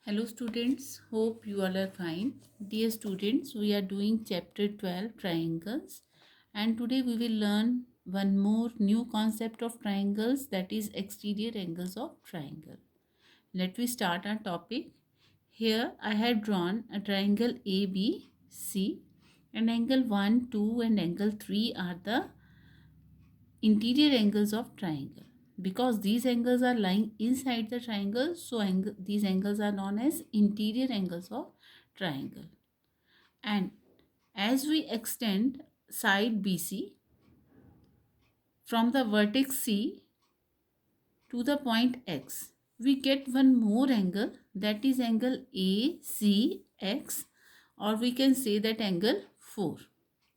Hello students, hope you all are fine. Dear students, we are doing chapter 12 triangles and today we will learn one more new concept of triangles, that is exterior angles of triangle. Let me start our topic. Here I have drawn a triangle ABC and angle 1, 2 and angle 3 are the interior angles of triangle. Because these angles are lying inside the triangle, so these angles are known as interior angles of triangle. And as we extend side BC from the vertex C to the point X, we get one more angle, that is angle ACX, or we can say that angle 4.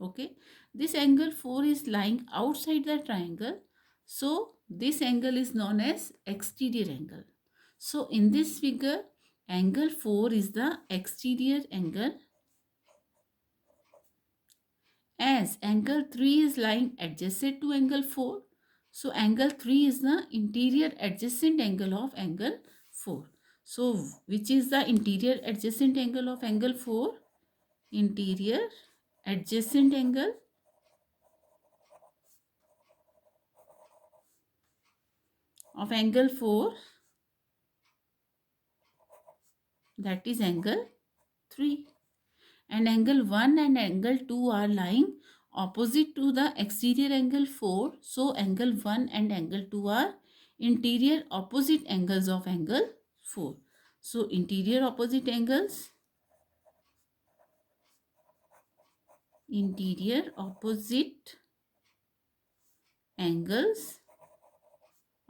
Okay, this angle 4 is lying outside the triangle, so this angle is known as exterior angle. So in this figure, angle 4 is the exterior angle, as angle 3 is lying adjacent to angle 4. So angle 3 is the interior adjacent angle of angle 4. So which is the interior adjacent angle of angle 4? Interior adjacent angle of angle 4, that is angle 3. And angle 1 and angle 2 are lying opposite to the exterior angle 4. So angle 1 and angle 2 are interior opposite angles of angle 4. So interior opposite angles, interior opposite angles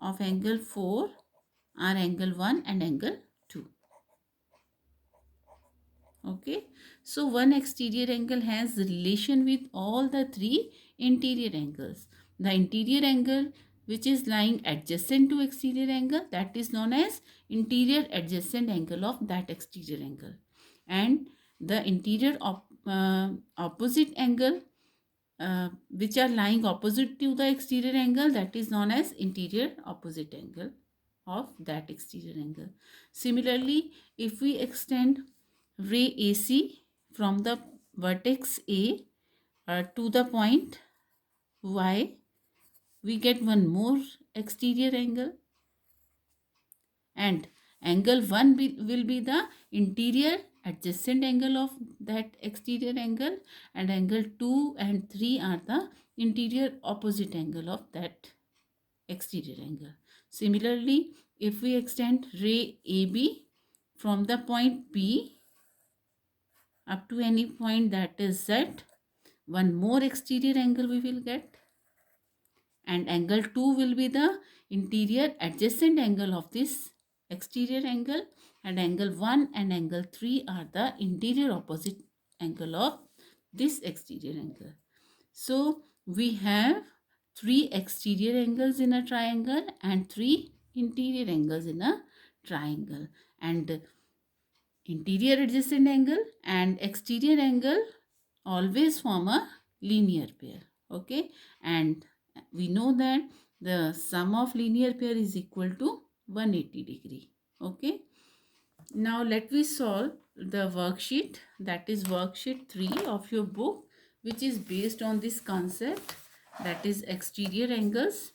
of angle 4 are angle 1 and angle 2. Okay, so one exterior angle has relation with all the three interior angles. The interior angle which is lying adjacent to exterior angle, that is known as interior adjacent angle of that exterior angle, and the interior opposite angle which are lying opposite to the exterior angle, that is known as interior opposite angle of that exterior angle. Similarly, if we extend ray AC from the vertex A to the point Y, we get one more exterior angle, and angle 1 will be the interior adjacent angle of that exterior angle, and angle 2 and 3 are the interior opposite angle of that exterior angle. Similarly, if we extend ray AB from the point P up to any point, that is Z, one more exterior angle we will get, and angle 2 will be the interior adjacent angle of this exterior angle, and angle 1 and angle 3 are the interior opposite angle of this exterior angle. So we have three exterior angles in a triangle and three interior angles in a triangle, and interior adjacent angle and exterior angle always form a linear pair. Okay, and we know that the sum of linear pair is equal to 180 degree. Okay, now let me solve the worksheet, that is worksheet 3 of your book, which is based on this concept, that is exterior angles.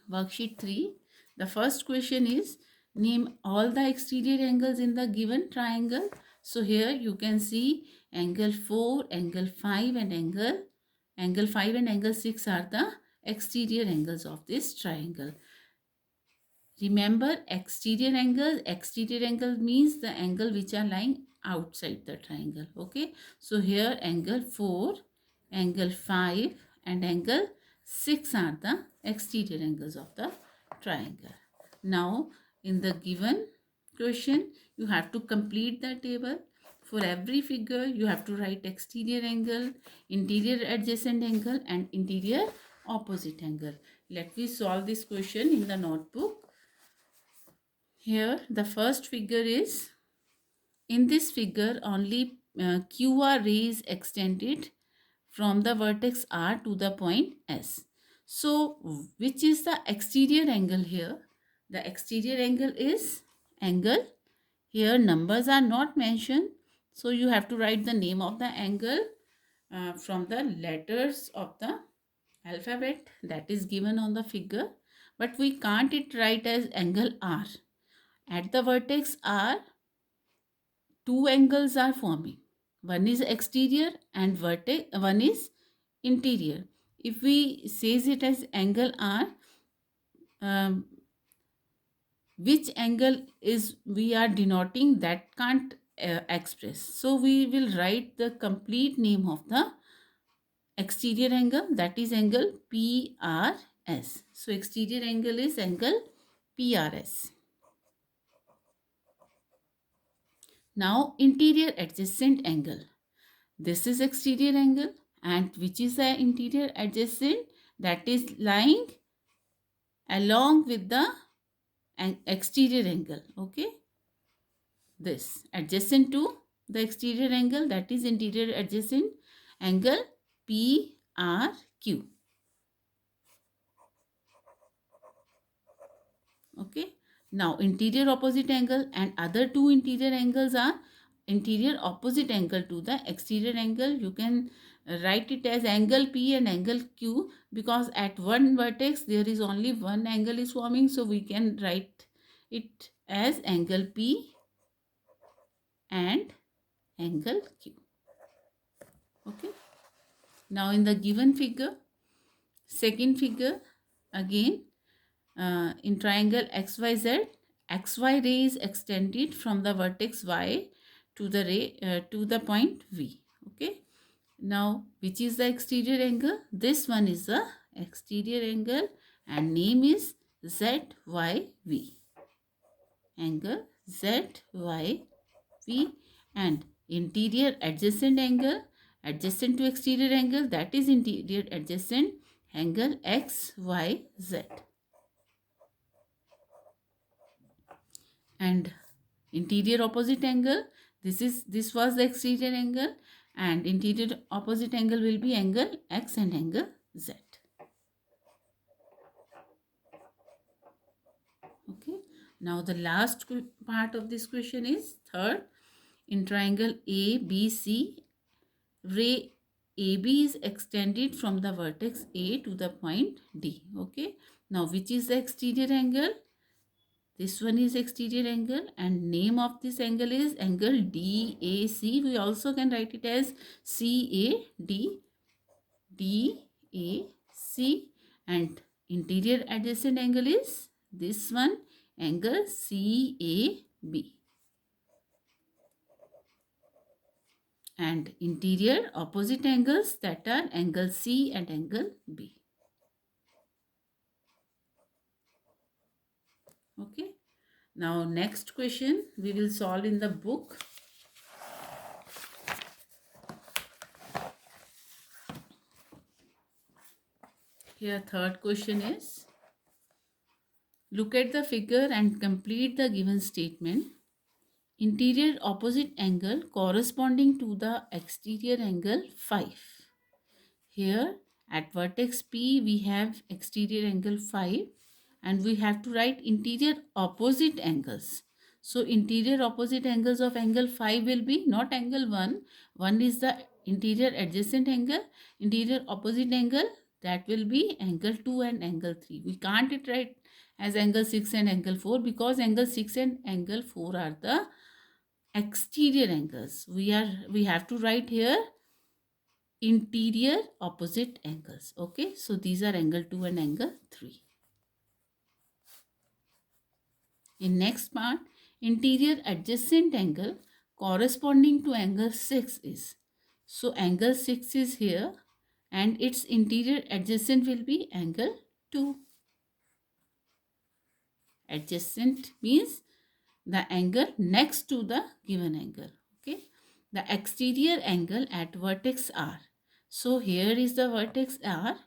Worksheet 3, the first question is name all the exterior angles in the given triangle. So here you can see angle 4, angle 5 and angle 5 and angle 6 are the exterior angles of this triangle. Remember, exterior angle means the angle which are lying outside the triangle. Okay, so here angle 4, angle 5 and angle 6 are the exterior angles of the triangle. Now in the given question, you have to complete the table. For every figure you have to write exterior angle, interior adjacent angle and interior opposite angle. Let me solve this question in the notebook. Here the first figure is, in this figure only QR ray is extended from the vertex R to the point S. So which is the exterior angle here? The exterior angle is angle Here numbers are not mentioned, so you have to write the name of the angle from the letters of the alphabet that is given on the figure, but we can't it write as angle R. At the vertex R, two angles are forming. One is exterior and one is interior. If we says it as angle R, um, which angle is we are denoting, that can't express. So we will write the complete name of the exterior angle, that is angle PRS. So exterior angle is angle PRS. Now interior adjacent angle. This is exterior angle, and which is the interior adjacent, that is lying along with the exterior angle. Okay, this adjacent to the exterior angle, that is interior adjacent angle PRQ. Okay, now interior opposite angle and other two interior angles are interior opposite angle to the exterior angle. You can write it as angle P and angle Q, because at one vertex there is only one angle is forming, so we can write it as angle P and angle Q. Okay, now in the given figure, second figure, again in triangle XYZ, XY ray is extended from the vertex Y to the to the point V. Okay, now which is the exterior angle? This one is the exterior angle and name is ZYV. Angle ZYV. And interior adjacent angle, adjacent to exterior angle, that is interior adjacent angle XYZ. And interior opposite angle, this was the exterior angle, and interior opposite angle will be angle X and angle Z. Okay, now the last part of this question is third. In triangle ABC, ray AB is extended from the vertex A to the point D. Okay, now which is the exterior angle? This one is exterior angle and name of this angle is angle DAC. We also can write it as CAD, DAC, and interior adjacent angle is this one, angle CAB. And interior opposite angles, that are angle C and angle B. Okay. Now next question we will solve in the book. Here third question is, look at the figure and complete the given statement. Interior opposite angle corresponding to the exterior angle 5. Here at vertex P we have exterior angle 5 and we have to write interior opposite angles. So interior opposite angles of angle 5 will be not angle 1. 1 is the interior adjacent angle. Interior opposite angle, that will be angle 2 and angle 3. We can't write as angle 6 and angle 4 because angle 6 and angle 4 are the exterior angles. We have to write here interior opposite angles. Okay, so these are angle 2 and angle 3. In next part, interior adjacent angle corresponding to angle 6 is, so angle 6 is here and its interior adjacent will be angle 2. Adjacent means the angle next to the given angle. Okay, the exterior angle at vertex R. So here is the vertex R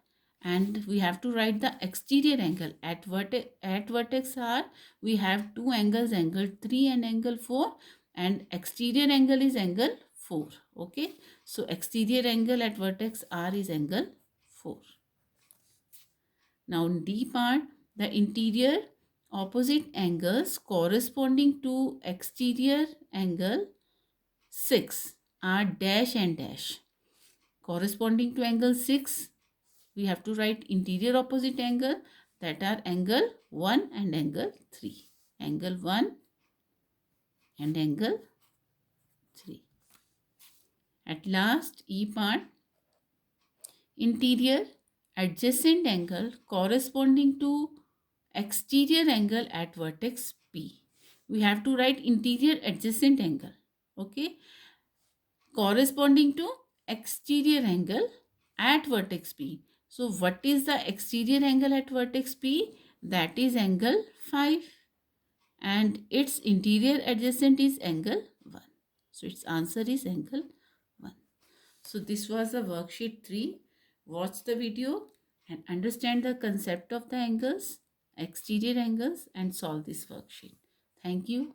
and we have to write the exterior angle at vertex R. We have two angles, angle 3 and angle 4, and exterior angle is angle 4. Okay, so exterior angle at vertex R is angle 4. Now in D part, the interior opposite angles corresponding to exterior angle 6 are dash and dash. Corresponding to angle 6, we have to write interior opposite angle, that are angle 1 and angle 3. Angle 1 and angle 3. At last, E part, interior adjacent angle corresponding to exterior angle at vertex P. We have to write interior adjacent angle, okay, corresponding to exterior angle at vertex P. So what is the exterior angle at vertex P? That is angle 5, and its interior adjacent is angle 1. So its answer is angle 1. So this was the worksheet 3. Watch the video and understand the concept of the angles, exterior angles, and solve this worksheet. Thank you.